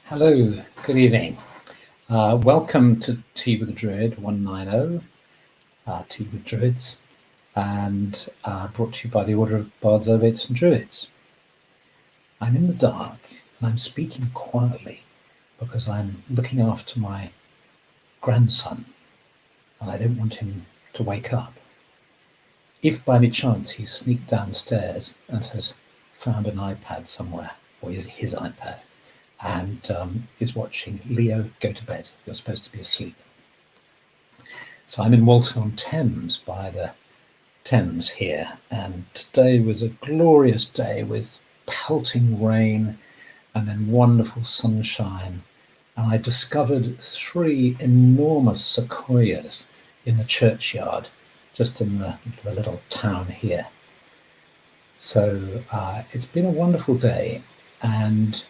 Hello, good evening. Welcome to Tea with the Druid 190, Tea with Druids, and brought to you by the Order of Bards, Ovates and Druids. I'm in the dark and I'm speaking quietly because I'm looking after my grandson and I don't want him to wake up. If by any chance he's sneaked downstairs and has found an iPad somewhere, or his iPad, and is watching Leo go to bed. You're supposed to be asleep. So I'm in Walton-on-Thames by the Thames here, and today was a glorious day with pelting rain and then wonderful sunshine. And I discovered 3 enormous sequoias in the churchyard, just in the little town here. So it's been a wonderful day, and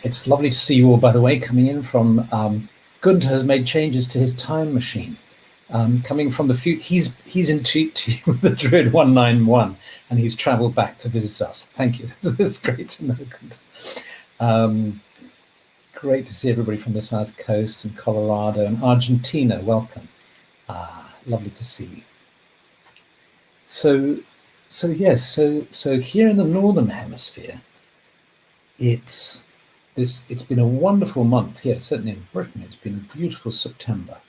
it's lovely to see you all, by the way, coming in from Gunther has made changes to his time machine. Coming from the future, he's in Tea with the Druid 191, and he's travelled back to visit us. Thank you. That's great to know, Gunther. Great to see everybody from the South Coast and Colorado and Argentina. Welcome. Lovely to see you. So here in the Northern Hemisphere, it's been a wonderful month here, certainly in Britain. It's been a beautiful September.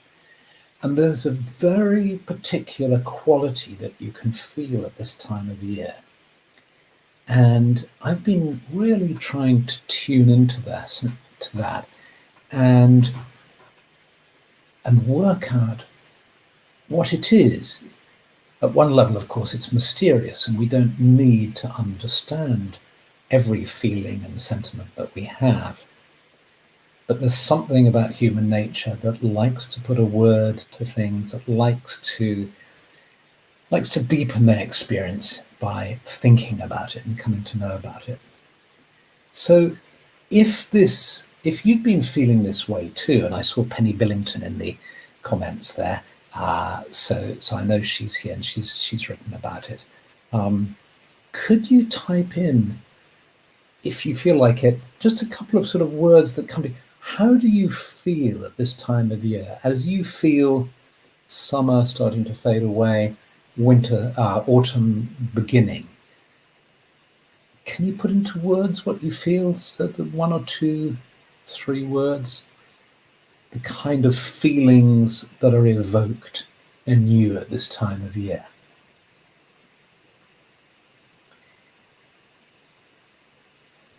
And there's a very particular quality that you can feel at this time of year. And I've been really trying to tune into that and work out what it is. At one level, of course, it's mysterious, and we don't need to understand every feeling and sentiment that we have. But there's something about human nature that likes to put a word to things, that likes to deepen their experience by thinking about it and coming to know about it. So if you've been feeling this way too, and I saw Penny Billington in the comments there, so I know she's here and she's written about it. Could you type in, if you feel like it, just a couple of sort of words that come to you? How do you feel at this time of year? As you feel summer starting to fade away, winter, autumn beginning, can you put into words what you feel? So the 1 or 2, 3 words, the kind of feelings that are evoked in you at this time of year.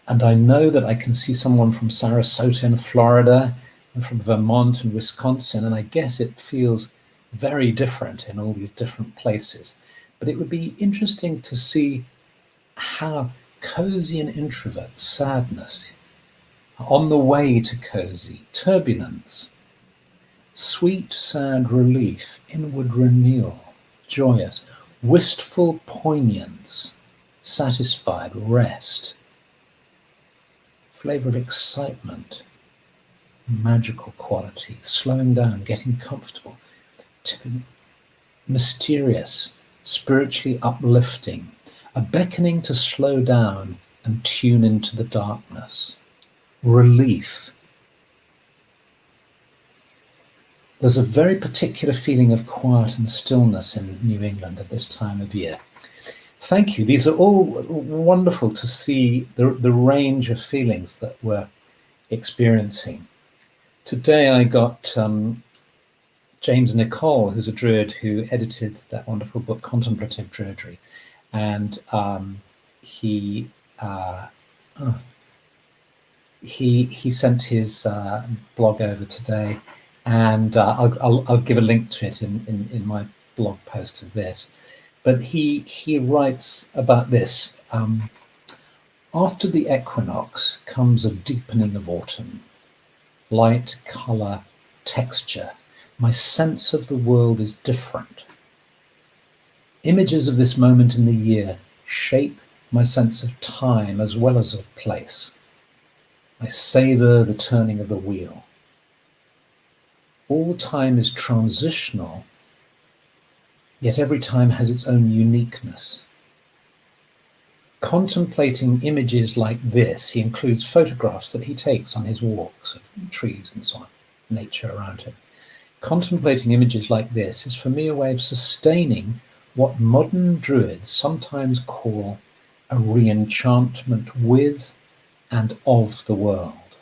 And I know that I can see someone from Sarasota in Florida and from Vermont and Wisconsin, and I guess it feels very different in all these different places. But it would be interesting to see how cozy and introvert, sadness, on the way to cozy, turbulence, sweet, sad relief, inward renewal, joyous, wistful poignance, satisfied, rest, flavor of excitement, magical quality, slowing down, getting comfortable, mysterious, spiritually uplifting, a beckoning to slow down and tune into the darkness, relief. There's a very particular feeling of quiet and stillness in New England at this time of year. Thank you. These are all wonderful to see the range of feelings that we're experiencing. Today I got James Nicole, who's a Druid who edited that wonderful book, Contemplative Druidry. And I he sent his blog over today, and I'll give a link to it in my blog post of this. But he writes about this. After the equinox comes a deepening of autumn. Light, colour, texture. My sense of the world is different. Images of this moment in the year shape my sense of time as well as of place. I savour the turning of the wheel. All time is transitional, yet every time has its own uniqueness. Contemplating images like this, he includes photographs that he takes on his walks of trees and so on, nature around him. Contemplating images like this is for me a way of sustaining what modern Druids sometimes call a re-enchantment with and of the world.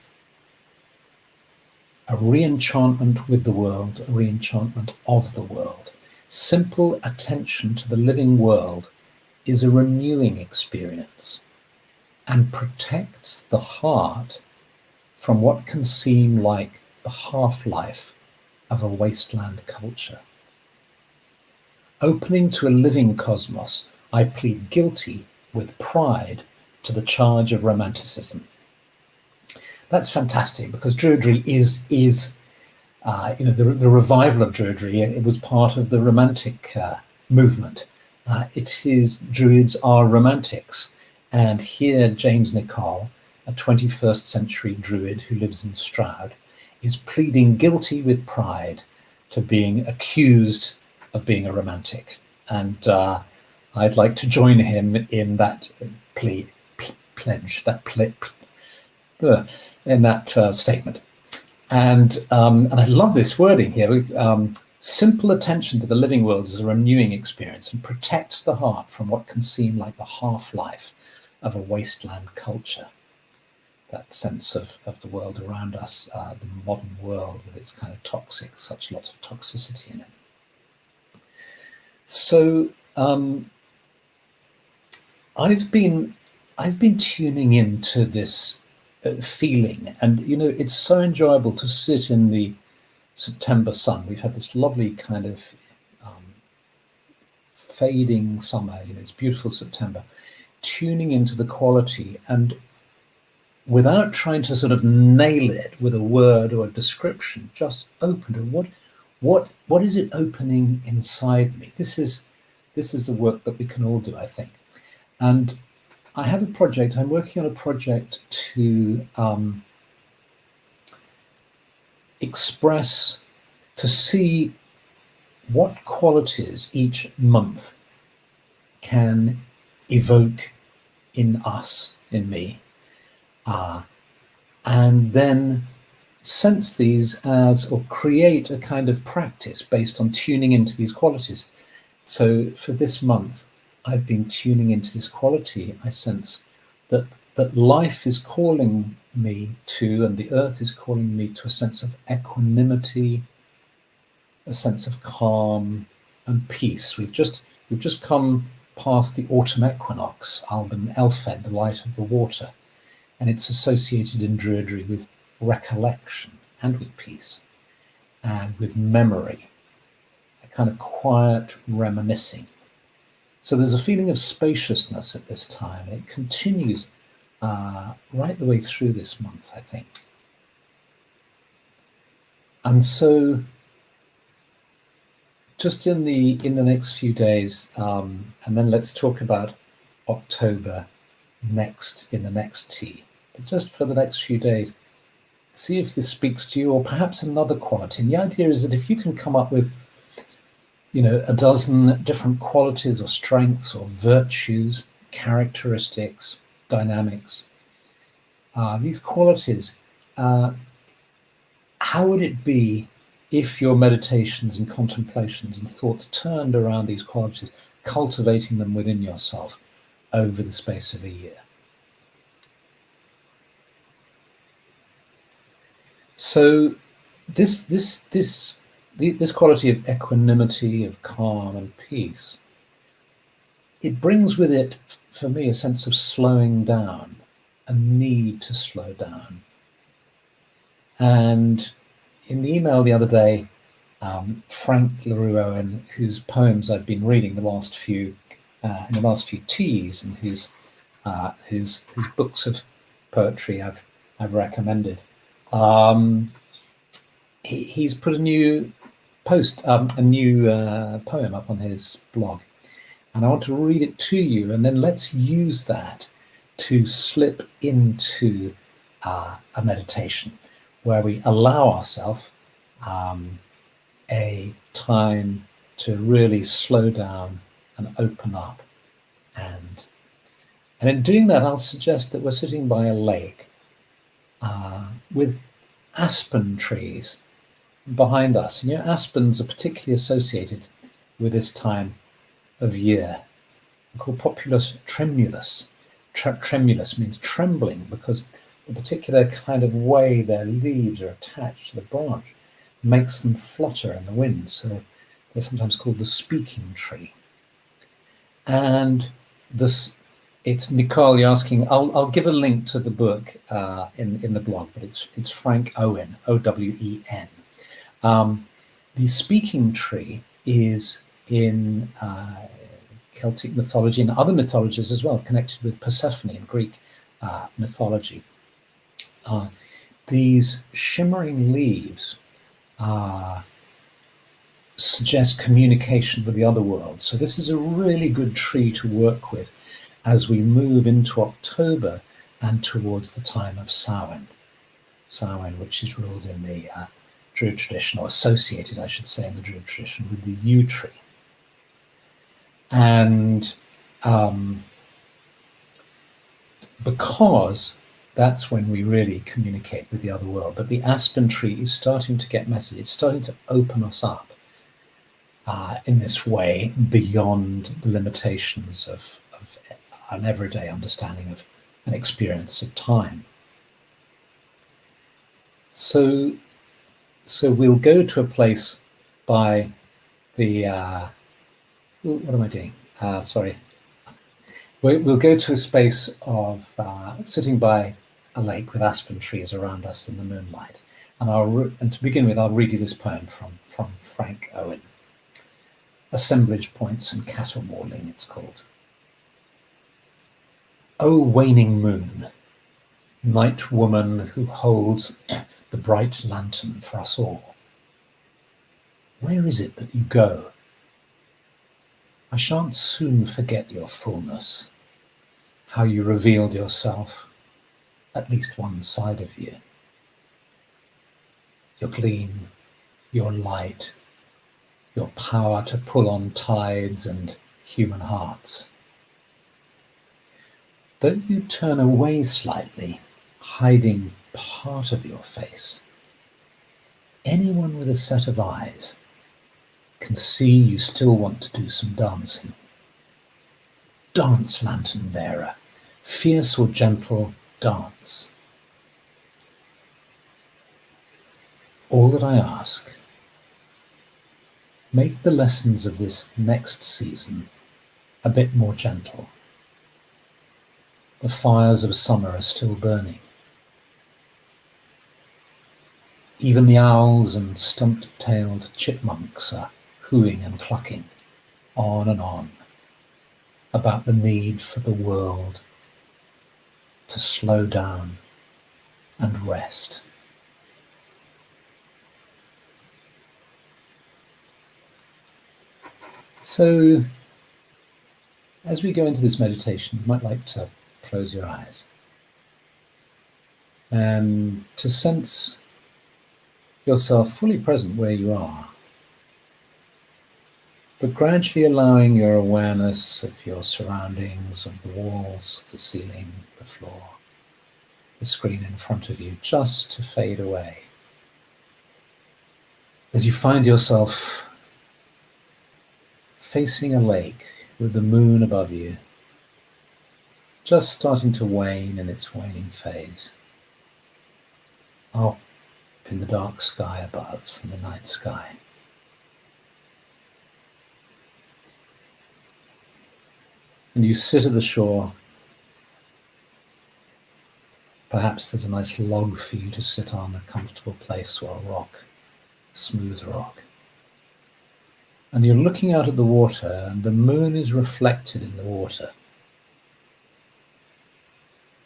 A re-enchantment with the world, a re-enchantment of the world. Simple attention to the living world is a renewing experience and protects the heart from what can seem like the half-life of a wasteland culture. Opening to a living cosmos, I plead guilty with pride to the charge of romanticism. That's fantastic, because Druidry is the revival of Druidry. It was part of the Romantic movement. Druids are romantics. And here James Nicol, a 21st century Druid who lives in Stroud, is pleading guilty with pride to being accused of being a romantic. And I'd like to join him in that statement. And I love this wording here. Simple attention to the living world is a renewing experience and protects the heart from what can seem like the half-life of a wasteland culture. That sense of the world around us, the modern world with its kind of toxic, such a lot of toxicity in it. So I've been tuning into this feeling, and it's so enjoyable to sit in the September sun. We've had this lovely kind of fading summer, it's beautiful September, tuning into the quality, and without trying to sort of nail it with a word or a description, just open to what is it opening inside me. This is the work that we can all do, I think. And I have a project, I'm working on a project to express, to see what qualities each month can evoke in us, in me, and then sense these as, or create a kind of practice based on tuning into these qualities. So for this month, I've been tuning into this quality. I sense that life is calling me to, and the earth is calling me to, a sense of equanimity, a sense of calm and peace. We've just come past the autumn equinox, Alban Elfed, the light of the water, and it's associated in Druidry with recollection and with peace and with memory, a kind of quiet reminiscing. So there's a feeling of spaciousness at this time, and it continues right the way through this month, I think. And so just in the next few days, and then let's talk about October next in the next tea. But just for the next few days, see if this speaks to you, or perhaps another quality. And the idea is that if you can come up with, a dozen different qualities or strengths or virtues, characteristics, dynamics, these qualities, how would it be if your meditations and contemplations and thoughts turned around these qualities, cultivating them within yourself over the space of a year? So this quality of equanimity, of calm and peace, it brings with it, for me, a sense of slowing down, a need to slow down. And in the email the other day, Frank LaRue Owen, whose poems I've been reading in the last few teas, and whose books of poetry I've recommended, he's put a new poem up on his blog, and I want to read it to you, and then let's use that to slip into a meditation where we allow ourselves a time to really slow down and open up. And in doing that, I'll suggest that we're sitting by a lake with aspen trees behind us. And aspens are particularly associated with this time of year. They're called Populus tremulus. Tremulus means trembling, because the particular kind of way their leaves are attached to the branch makes them flutter in the wind. So they're sometimes called the speaking tree. And it's Nicole, you're asking, I'll give a link to the book in the blog, but it's Frank Owen, Owen. The speaking tree is in Celtic mythology and other mythologies as well, connected with Persephone in Greek mythology. These shimmering leaves suggest communication with the other world. So this is a really good tree to work with as we move into October and towards the time of Samhain, which is ruled in the Druid tradition, or associated, I should say, in the Druid tradition with the yew tree. And because that's when we really communicate with the other world. But the aspen tree is starting to get messy. It's starting to open us up in this way beyond the limitations of an everyday understanding of an experience of time. So we'll go to a place by the, what am I doing? Sorry. We'll go to a space of sitting by a lake with aspen trees around us in the moonlight. And to begin with, I'll read you this poem from Frank Owen. Assemblage Points and Caterwauling, it's called. O waning moon, night woman who holds the bright lantern for us all, where is it that you go? I shan't soon forget your fullness, how you revealed yourself, at least one side of you. Your gleam, your light, your power to pull on tides and human hearts. Though you turn away slightly, hiding part of your face, anyone with a set of eyes can see you still want to do some dancing. Dance, lantern bearer, fierce or gentle, dance. All that I ask, make the lessons of this next season a bit more gentle. The fires of summer are still burning. Even the owls and stump-tailed chipmunks are hooing and clucking, on and on, about the need for the world to slow down and rest. So, as we go into this meditation, you might like to close your eyes and to sense yourself fully present where you are, but gradually allowing your awareness of your surroundings, of the walls, the ceiling, the floor, the screen in front of you, just to fade away. As you find yourself facing a lake with the moon above you, just starting to wane in its waning phase, up in the dark sky above, in the night sky. And you sit at the shore, Perhaps there's a nice log for you to sit on, a comfortable place, or a rock, smooth rock. And you're looking out at the water, and the moon is reflected in the water.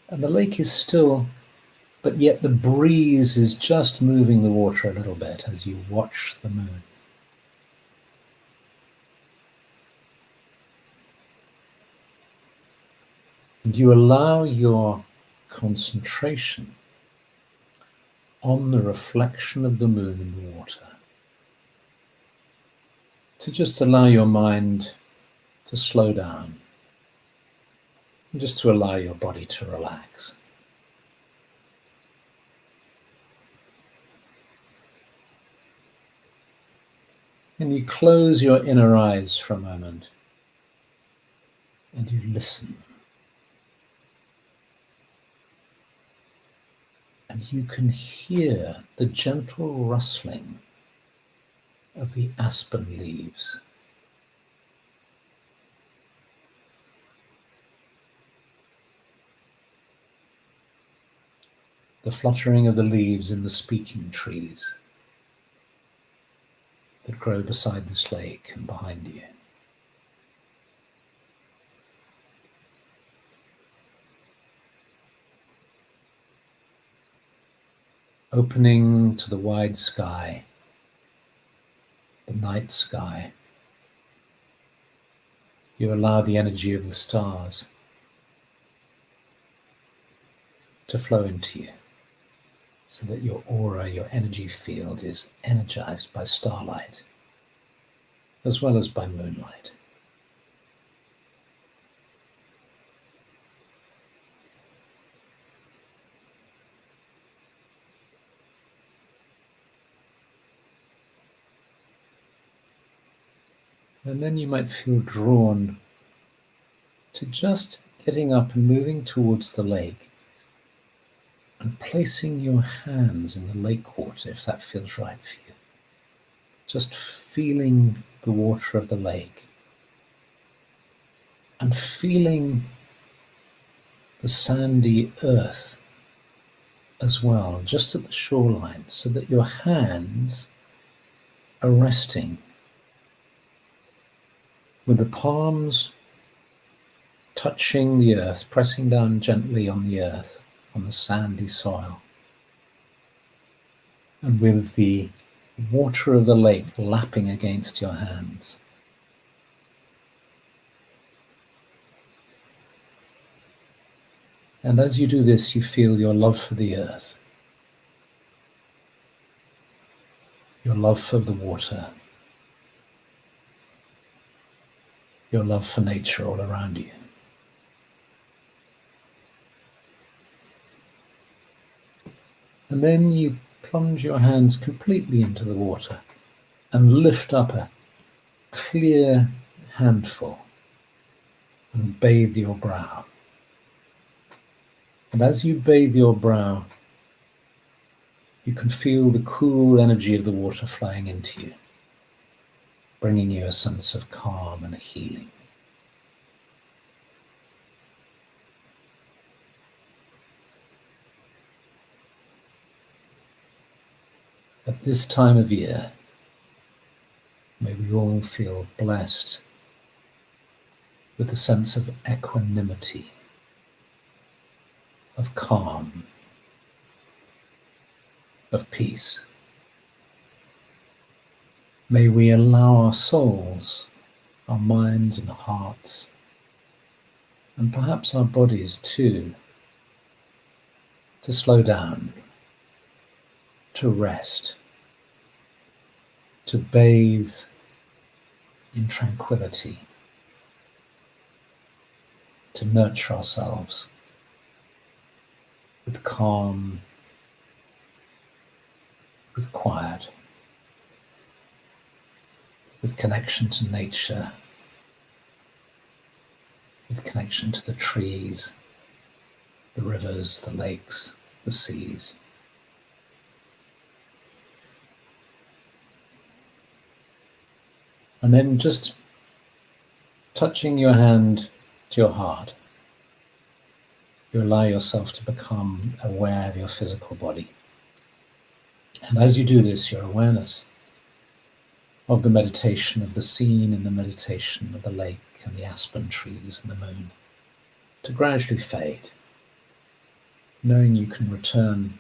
And the lake is still, but yet the breeze is just moving the water a little bit as you watch the moon. And you allow your concentration on the reflection of the moon in the water to just allow your mind to slow down and just to allow your body to relax. And you close your inner eyes for a moment and you listen. And you can hear the gentle rustling of the aspen leaves. The fluttering of the leaves in the speaking trees that grow beside this lake and behind you. Opening to the wide sky, the night sky, you allow the energy of the stars to flow into you so that your aura, your energy field is energized by starlight as well as by moonlight. And then you might feel drawn to just getting up and moving towards the lake and placing your hands in the lake water if that feels right for you. Just feeling the water of the lake and feeling the sandy earth as well, just at the shoreline, so that your hands are resting with the palms touching the earth, pressing down gently on the earth, on the sandy soil, and with the water of the lake lapping against your hands. And as you do this, you feel your love for the earth, your love for the water, your love for nature all around you. And then you plunge your hands completely into the water and lift up a clear handful and bathe your brow. And as you bathe your brow, you can feel the cool energy of the water flowing into you, bringing you a sense of calm and healing. At this time of year, may we all feel blessed with a sense of equanimity, of calm, of peace. May we allow our souls, our minds and hearts, and perhaps our bodies too, to slow down, to rest, to bathe in tranquility, to nurture ourselves with calm, with quiet, with connection to nature, with connection to the trees, the rivers, the lakes, the seas. And then just touching your hand to your heart you allow yourself to become aware of your physical body. And as you do this, your awareness of the meditation of the scene and the meditation of the lake and the aspen trees and the moon to gradually fade, knowing you can return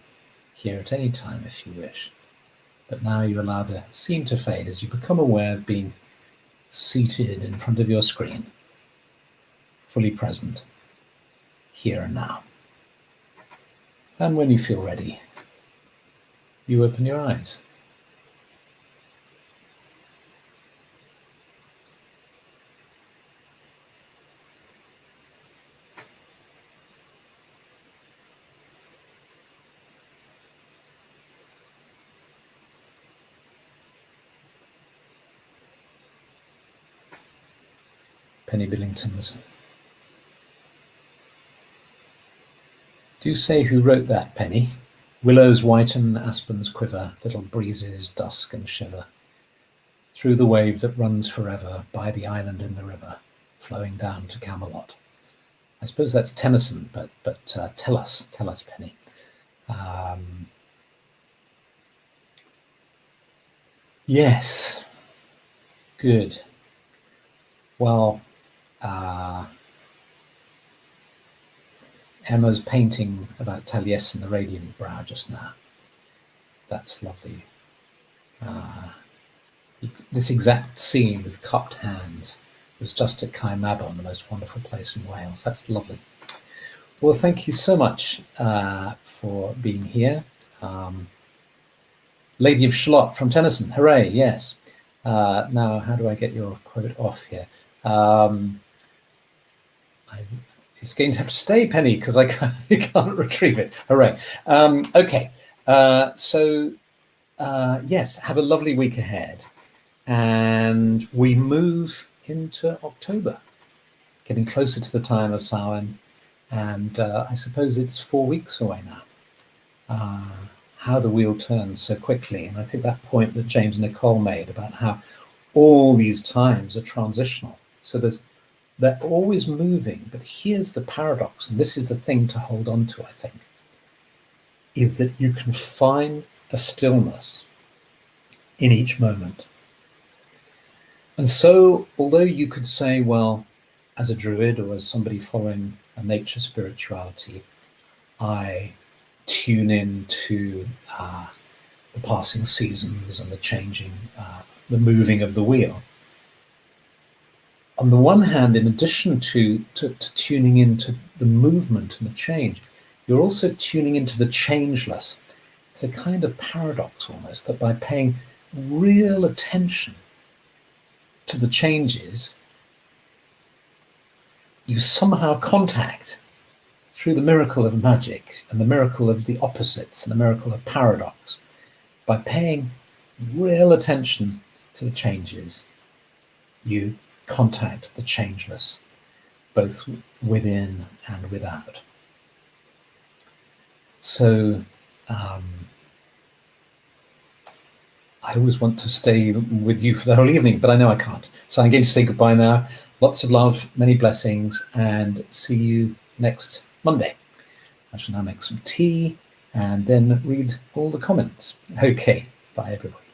here at any time if you wish. But now you allow the scene to fade as you become aware of being seated in front of your screen, fully present, here and now. And when you feel ready, you open your eyes. Penny Billington's. Do say who wrote that, Penny. Willows whiten, aspens quiver, little breezes dusk and shiver. Through the wave that runs forever, by the island in the river, flowing down to Camelot. I suppose that's Tennyson, but tell us, Penny. Yes, good. Well, Emma's painting about Taliesin, the radiant brow just now. That's lovely. This exact scene with cupped hands was just at Caermabon, the most wonderful place in Wales. That's lovely. Well, thank you so much for being here. Lady of Shalott from Tennyson, hooray, yes. Now, how do I get your quote off here? It's going to have to stay, Penny, because I can't retrieve it. Hooray. Okay, so yes, have a lovely week ahead. And we move into October, getting closer to the time of Samhain. And I suppose it's 4 weeks away now. How the wheel turns so quickly. And I think that point that James and Nicole made about how all these times are transitional. So they're always moving, but here's the paradox, and this is the thing to hold on to, I think, is that you can find a stillness in each moment. And so, although you could say, well, as a Druid or as somebody following a nature spirituality, I tune in to the passing seasons and the changing, the moving of the wheel. On the one hand, in addition to tuning into the movement and the change, you're also tuning into the changeless. It's a kind of paradox almost, that by paying real attention to the changes, you somehow contact, through the miracle of magic and the miracle of the opposites and the miracle of paradox, by paying real attention to the changes, you contact the changeless, both within and without. So I always want to stay with you for the whole evening, but I know I can't. So I'm going to say goodbye now. Lots of love, many blessings, and see you next Monday. I shall now make some tea and then read all the comments. Okay, bye everybody.